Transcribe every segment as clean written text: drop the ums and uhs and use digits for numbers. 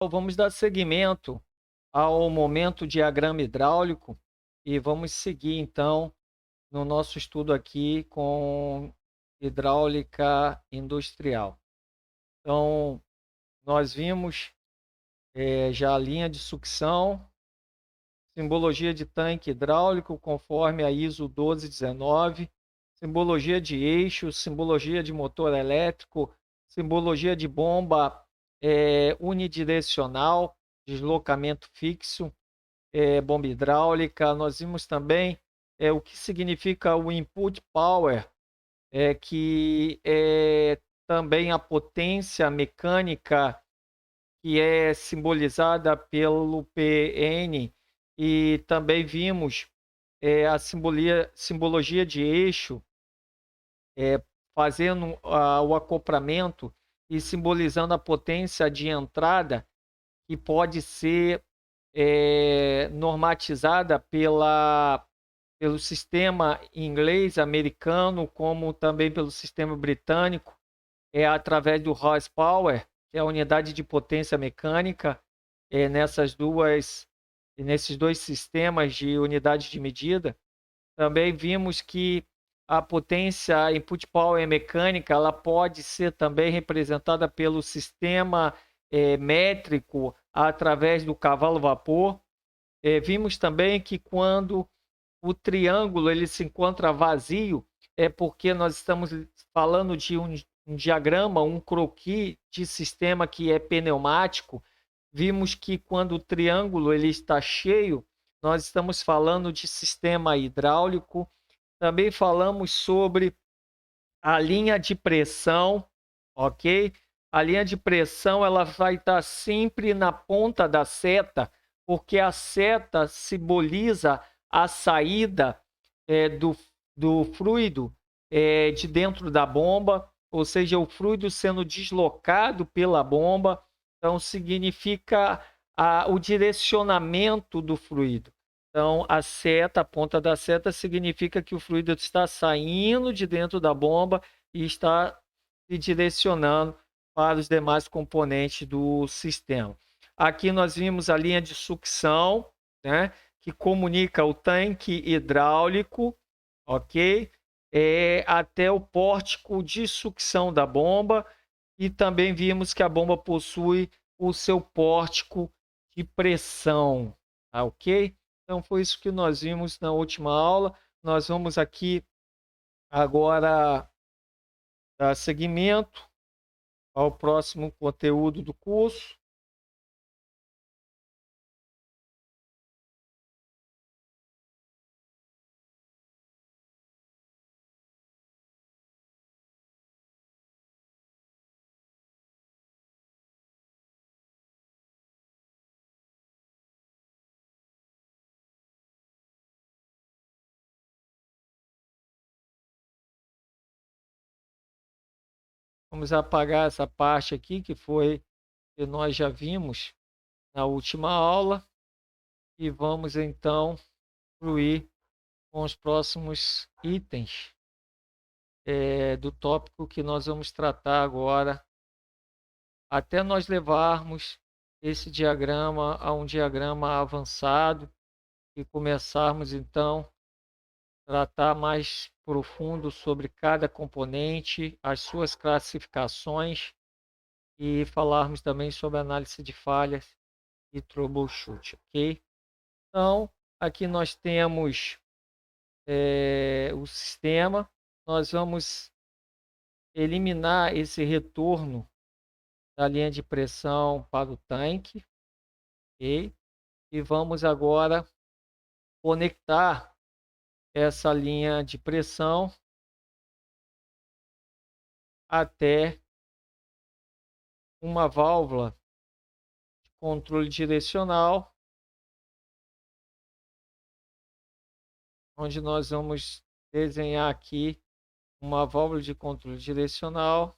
Vamos dar seguimento ao momento diagrama hidráulico e vamos seguir então no nosso estudo aqui com hidráulica industrial. Então, nós vimos já a linha de sucção, simbologia de tanque hidráulico conforme a ISO 1219, simbologia de eixo, simbologia de motor elétrico, simbologia de bomba unidirecional, deslocamento fixo, bomba hidráulica. Nós vimos também o que significa o input power, que é também a potência mecânica, que é simbolizada pelo PN, e também vimos a simbologia de eixo, fazendo o acoplamento e simbolizando a potência de entrada, que pode ser normatizada pelo sistema inglês, americano, como também pelo sistema britânico, através do horsepower, que é a unidade de potência mecânica, nesses dois sistemas de unidade de medida. Também vimos que a potência input power mecânica ela pode ser também representada pelo sistema métrico através do cavalo vapor. Vimos também que quando o triângulo ele se encontra vazio, é porque nós estamos falando de um diagrama, um croquis de sistema que é pneumático. Vimos que quando o triângulo ele está cheio, nós estamos falando de sistema hidráulico. Também falamos sobre a linha de pressão, ok? A linha de pressão ela vai estar sempre na ponta da seta, porque a seta simboliza a saída do fluido de dentro da bomba, ou seja, o fluido sendo deslocado pela bomba. Então, significa o direcionamento do fluido. Então, a ponta da seta significa que o fluido está saindo de dentro da bomba e está se direcionando para os demais componentes do sistema. Aqui nós vimos a linha de sucção, né, que comunica o tanque hidráulico, ok? Até o pórtico de sucção da bomba, e também vimos que a bomba possui o seu pórtico de pressão, tá, ok? Então foi isso que nós vimos na última aula. Nós vamos aqui agora dar seguimento ao próximo conteúdo do curso. Vamos apagar essa parte aqui que nós já vimos na última aula e vamos então fluir com os próximos itens do tópico que nós vamos tratar agora, até nós levarmos esse diagrama a um diagrama avançado e começarmos então a tratar mais profundo sobre cada componente, as suas classificações e falarmos também sobre análise de falhas e troubleshoot, ok? Então, aqui nós temos o sistema. Nós vamos eliminar esse retorno da linha de pressão para o tanque, ok? E vamos agora conectar essa linha de pressão até uma válvula de controle direcional, onde nós vamos desenhar aqui uma válvula de controle direcional.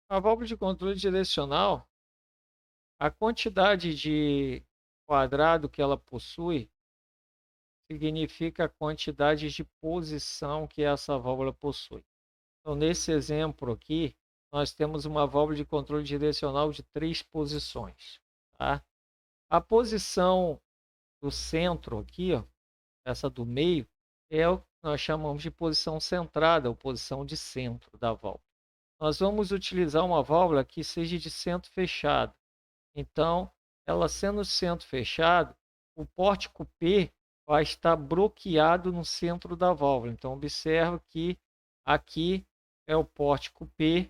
A válvula de controle direcional, a quantidade de quadrado que ela possui significa a quantidade de posição que essa válvula possui. Então, nesse exemplo aqui, nós temos uma válvula de controle direcional de 3 posições. Tá? A posição do centro aqui, ó, essa do meio, é o que nós chamamos de posição centrada, ou posição de centro da válvula. Nós vamos utilizar uma válvula que seja de centro fechado. Então, ela sendo centro fechado, o pórtico P vai estar bloqueado no centro da válvula. Então, observa que aqui é o pórtico P,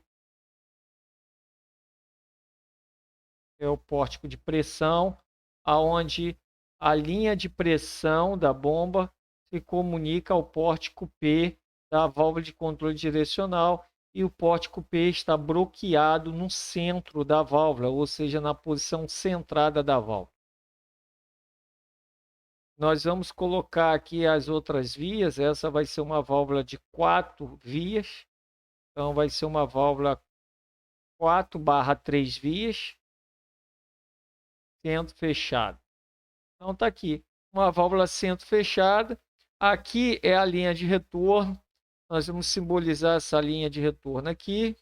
é o pórtico de pressão, aonde a linha de pressão da bomba se comunica ao pórtico P da válvula de controle direcional e o pórtico P está bloqueado no centro da válvula, ou seja, na posição centrada da válvula. Nós vamos colocar aqui as outras vias. Essa vai ser uma válvula de 4 vias. Então, vai ser uma válvula 4/3 vias, centro fechado. Então, está aqui, uma válvula centro fechada. Aqui é a linha de retorno. Nós vamos simbolizar essa linha de retorno aqui.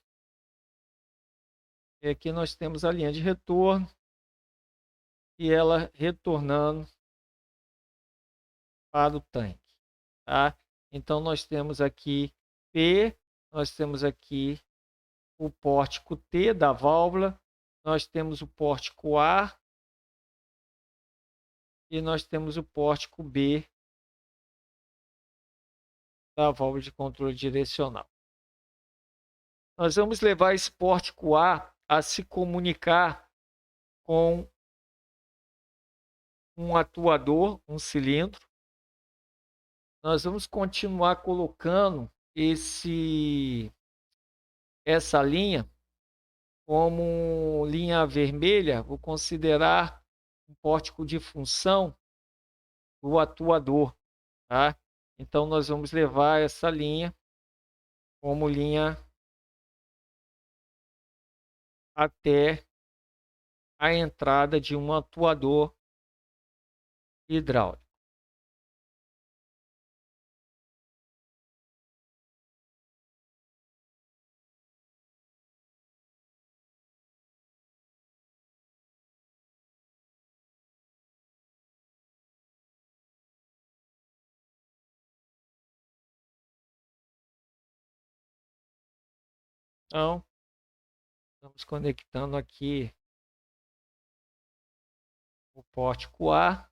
E aqui nós temos a linha de retorno. E ela retornando para o tanque. Tá? Então, nós temos aqui P, nós temos aqui o pórtico T da válvula, nós temos o pórtico A e nós temos o pórtico B da válvula de controle direcional. Nós vamos levar esse pórtico a se comunicar com um atuador, um cilindro. Nós vamos continuar colocando essa linha como linha vermelha. Vou considerar um pórtico de função do atuador. Tá? Então, nós vamos levar essa linha como linha até a entrada de um atuador hidráulico. Então, estamos conectando aqui o pórtico A.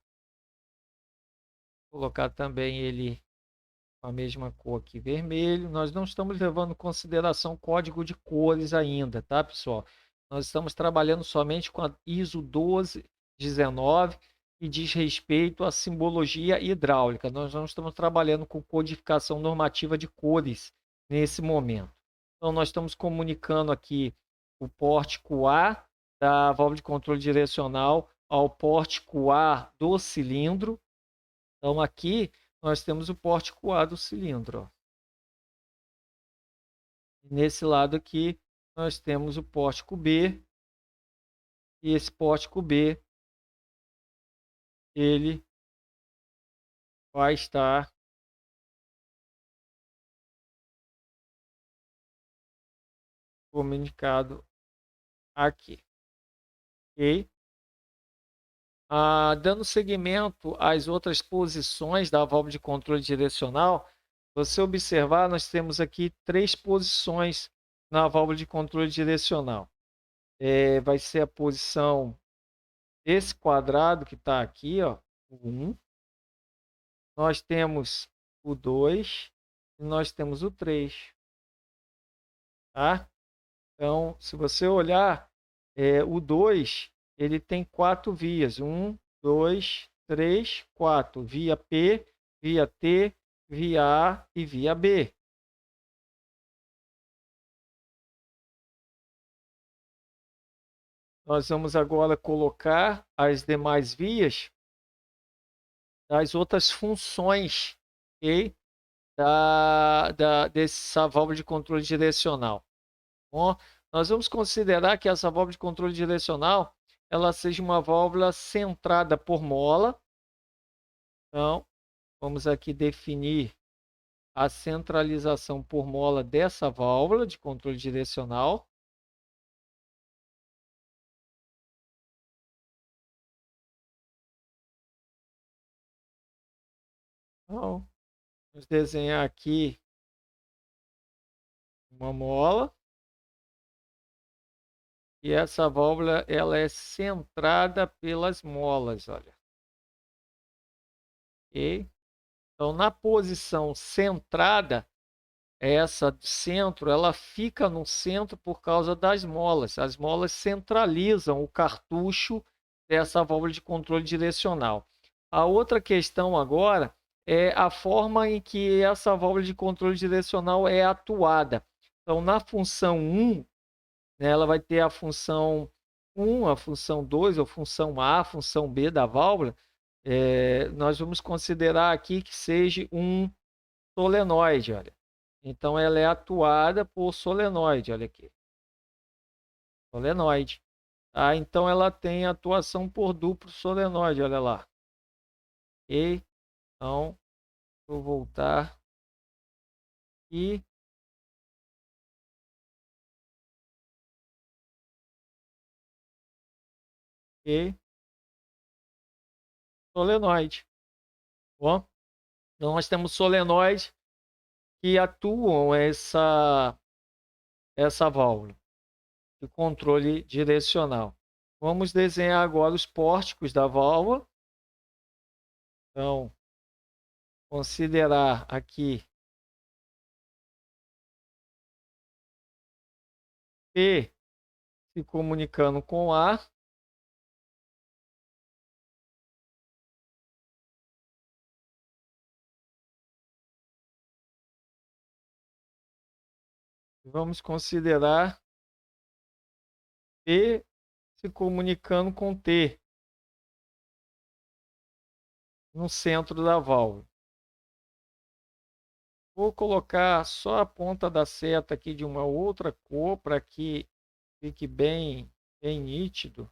Vou colocar também ele com a mesma cor aqui, vermelho. Nós não estamos levando em consideração código de cores ainda, tá, pessoal? Nós estamos trabalhando somente com a ISO 1219 e diz respeito à simbologia hidráulica. Nós não estamos trabalhando com codificação normativa de cores nesse momento. Então, nós estamos comunicando aqui o pórtico A da válvula de controle direcional ao pórtico A do cilindro. Então, aqui nós temos o pórtico A do cilindro. Ó. Nesse lado aqui, nós temos o pórtico B. E esse pórtico B, ele vai estar comunicado aqui. Ok? Dando seguimento às outras posições da válvula de controle direcional, você observar, nós temos aqui 3 posições na válvula de controle direcional. Vai ser a posição desse quadrado que está aqui, ó, o 1. Nós temos o 2 e nós temos o 3. Tá? Então, se você olhar, o 2 ele tem 4 vias. 1, 2, 3, 4. Via P, via T, via A e via B. Nós vamos agora colocar as demais vias das outras funções, okay? Dessa válvula de controle direcional. Bom, nós vamos considerar que essa válvula de controle direcional ela seja uma válvula centrada por mola. Então, Vamos aqui definir a centralização por mola dessa válvula de controle direcional. Então, vamos desenhar aqui uma mola. E essa válvula ela é centrada pelas molas, olha. Ok? Então, na posição centrada, essa do centro, ela fica no centro por causa das molas. As molas centralizam o cartucho dessa válvula de controle direcional. A outra questão agora é a forma em que essa válvula de controle direcional é atuada. Então, na função 1, né, ela vai ter a função 1, a função 2, a função A, a função B da válvula. Nós vamos considerar aqui que seja um solenoide, olha. Então, ela é atuada por solenoide, olha aqui. Solenoide. Tá? Então, ela tem atuação por duplo solenoide, olha lá. Ok? Então, vou voltar aqui. Ok? Solenoide. Bom, então, nós temos solenoides que atuam essa válvula de controle direcional. Vamos desenhar agora os pórticos da válvula. Então, considerar aqui P se comunicando com A. Vamos considerar P se comunicando com T no centro da válvula. Vou colocar só a ponta da seta aqui de uma outra cor para que fique bem nítido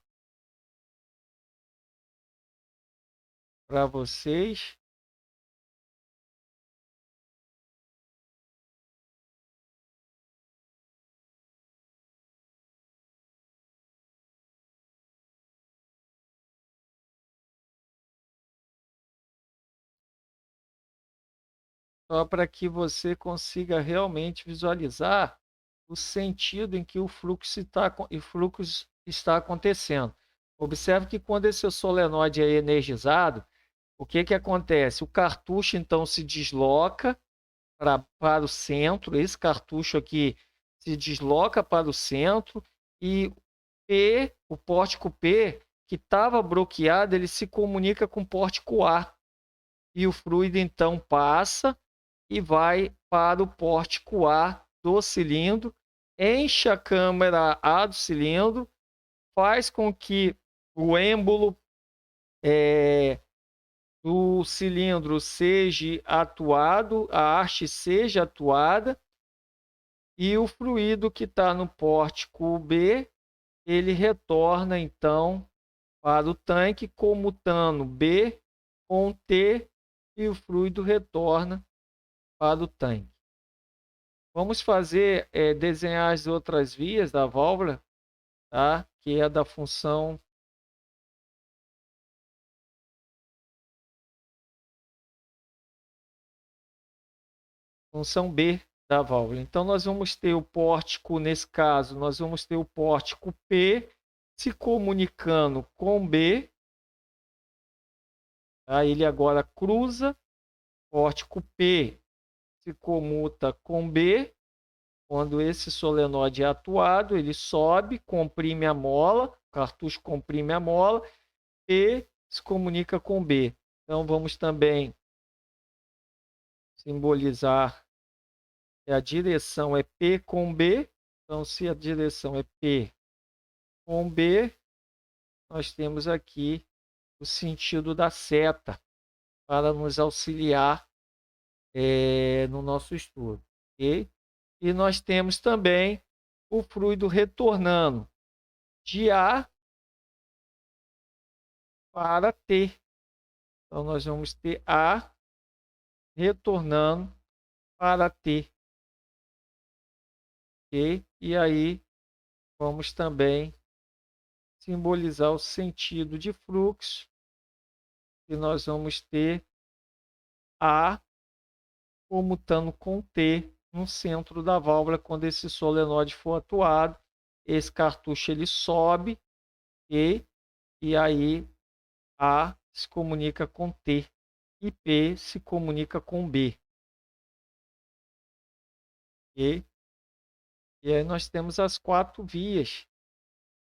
para vocês. Só para que você consiga realmente visualizar o sentido em que o fluxo está acontecendo. Observe que quando esse solenoide é energizado, o que que acontece? O cartucho então se desloca para o centro, esse cartucho aqui se desloca para o centro e o pórtico P, que estava bloqueado, ele se comunica com o pórtico A. E o fluido então passa e vai para o pórtico A do cilindro, enche a câmara A do cilindro, faz com que o êmbolo do cilindro seja atuado, a haste seja atuada, e o fluido que está no pórtico B, ele retorna então para o tanque, comutando B com T, e o fluido retorna para o tanque. Vamos fazer, desenhar as outras vias da válvula, tá? Que é da função B da válvula. Então, nós vamos ter o pórtico, nesse caso, nós vamos ter o pórtico P se comunicando com B. Tá? Ele agora cruza, pórtico P se comuta com B. Quando esse solenoide é atuado, ele sobe, comprime a mola, o cartucho comprime a mola, P se comunica com B. Então, vamos também simbolizar que a direção é P com B. Então, se a direção é P com B, nós temos aqui o sentido da seta para nos auxiliar no nosso estudo. Okay? E nós temos também o fluido retornando de A para T. Então, nós vamos ter A retornando para T. Ok? E aí vamos também simbolizar o sentido de fluxo, e nós vamos ter A comutando com T no centro da válvula quando esse solenoide for atuado. Esse cartucho ele sobe e aí A se comunica com T e P se comunica com B. Ok? E aí nós temos as 4 vias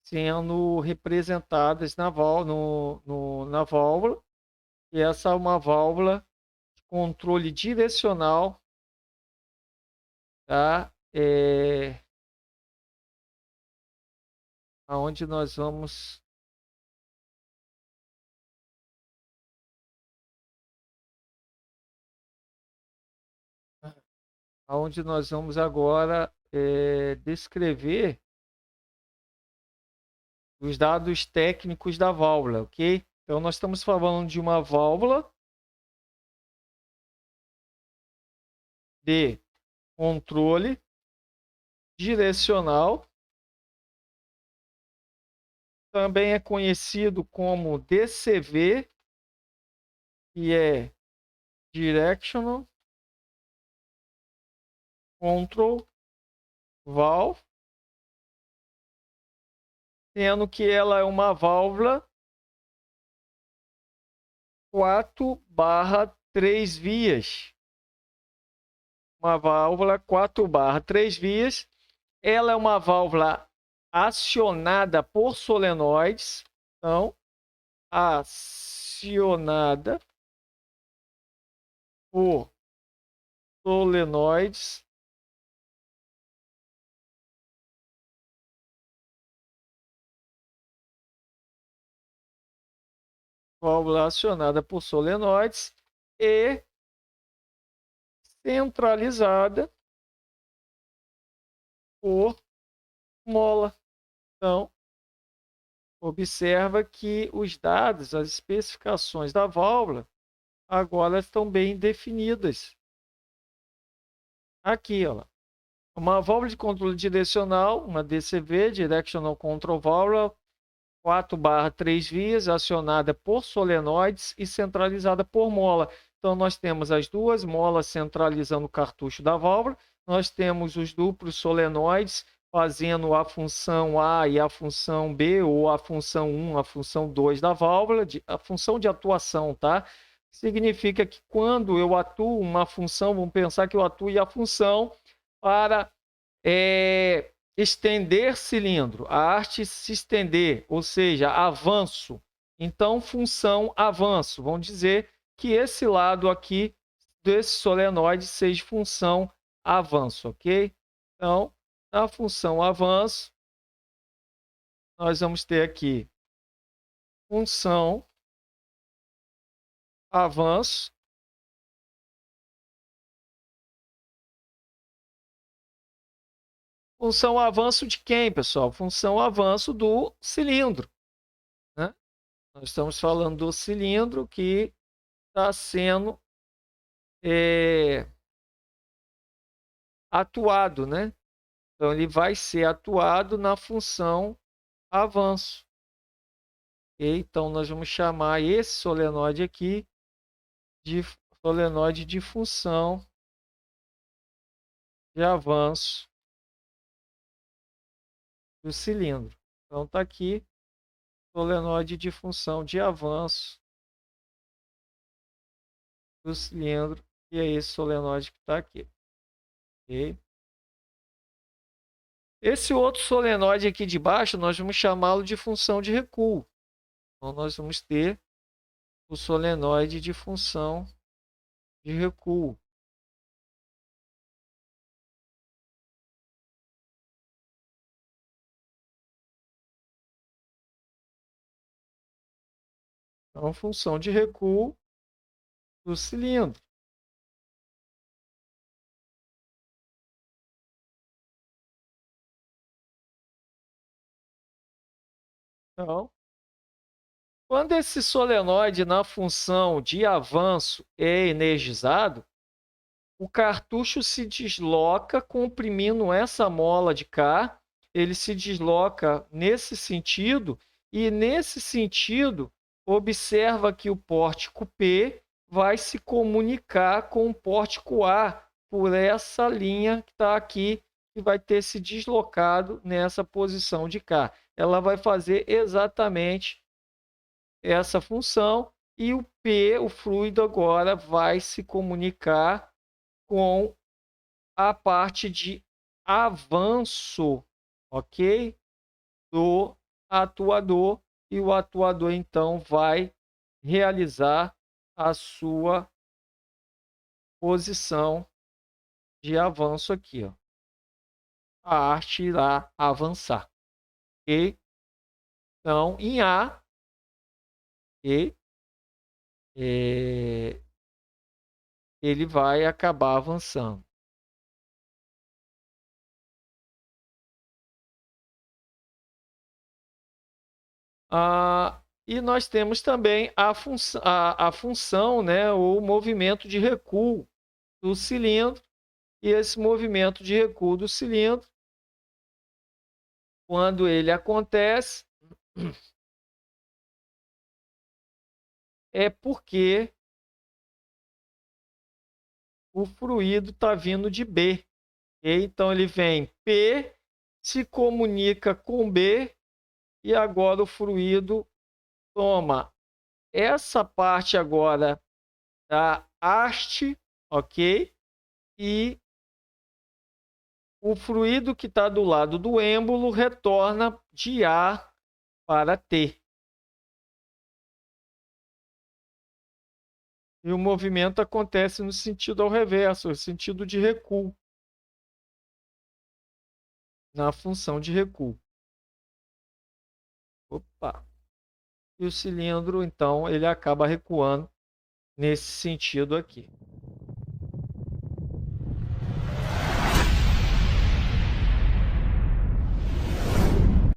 sendo representadas na válvula. E essa é uma válvula de controle direcional, tá? Aonde nós vamos agora descrever os dados técnicos da válvula, ok? Então nós estamos falando de uma válvula de controle direcional, também é conhecido como DCV, que é Directional Control Valve, sendo que ela é uma válvula 4/3 vias. Uma válvula 4/3 vias. Ela é uma válvula acionada por solenoides. Então, acionada por solenoides. Válvula acionada por solenoides e centralizada por mola. Então, observa que os dados, as especificações da válvula, agora estão bem definidas. Aqui, ó, uma válvula de controle direcional, uma DCV, Directional Control Valve, 4/3 vias, acionada por solenoides e centralizada por mola. Então, nós temos as duas molas centralizando o cartucho da válvula, nós temos os duplos solenoides fazendo a função A e a função B, ou a função 1, a função 2 da válvula, a função de atuação, tá? Significa que quando eu atuo uma função, vamos pensar que eu atue a função para estender cilindro, a arte se estender, ou seja, avanço. Então, função avanço. Vamos dizer que esse lado aqui desse solenoide seja função avanço, ok? Então, na função avanço, nós vamos ter aqui função avanço. Função avanço de quem, pessoal? Função avanço do cilindro, né? Nós estamos falando do cilindro que está sendo atuado, né? Então, ele vai ser atuado na função avanço. Okay? Então, nós vamos chamar esse solenoide aqui de solenoide de função de avanço do cilindro. Então, está aqui solenoide de função de avanço do cilindro, e é esse solenoide que está aqui. Okay? Esse outro solenoide aqui de baixo, nós vamos chamá-lo de função de recuo. Então, nós vamos ter o solenoide de função de recuo. Então, função de recuo do cilindro. Então, quando esse solenoide na função de avanço é energizado, o cartucho se desloca comprimindo essa mola de cá, ele se desloca nesse sentido, e nesse sentido, observa que o pórtico P vai se comunicar com o pórtico A por essa linha que está aqui, que vai ter se deslocado nessa posição de cá. Ela vai fazer exatamente essa função, e o P, o fluido, agora vai se comunicar com a parte de avanço, ok? Do atuador, e o atuador então vai realizar a sua posição de avanço aqui, ó. A haste irá avançar, ok? Então, em A, ok? Ele vai acabar avançando. E nós temos também a função, né, o movimento de recuo do cilindro. E esse movimento de recuo do cilindro, quando ele acontece, é porque o fluido está vindo de B. Okay? Então ele vem P, se comunica com B, e agora o fluido toma essa parte agora da haste, ok? E o fluido que está do lado do êmbolo retorna de A para T. E o movimento acontece no sentido ao reverso, no sentido de recuo, na função de recuo. Opa! E o cilindro, então, ele acaba recuando nesse sentido aqui.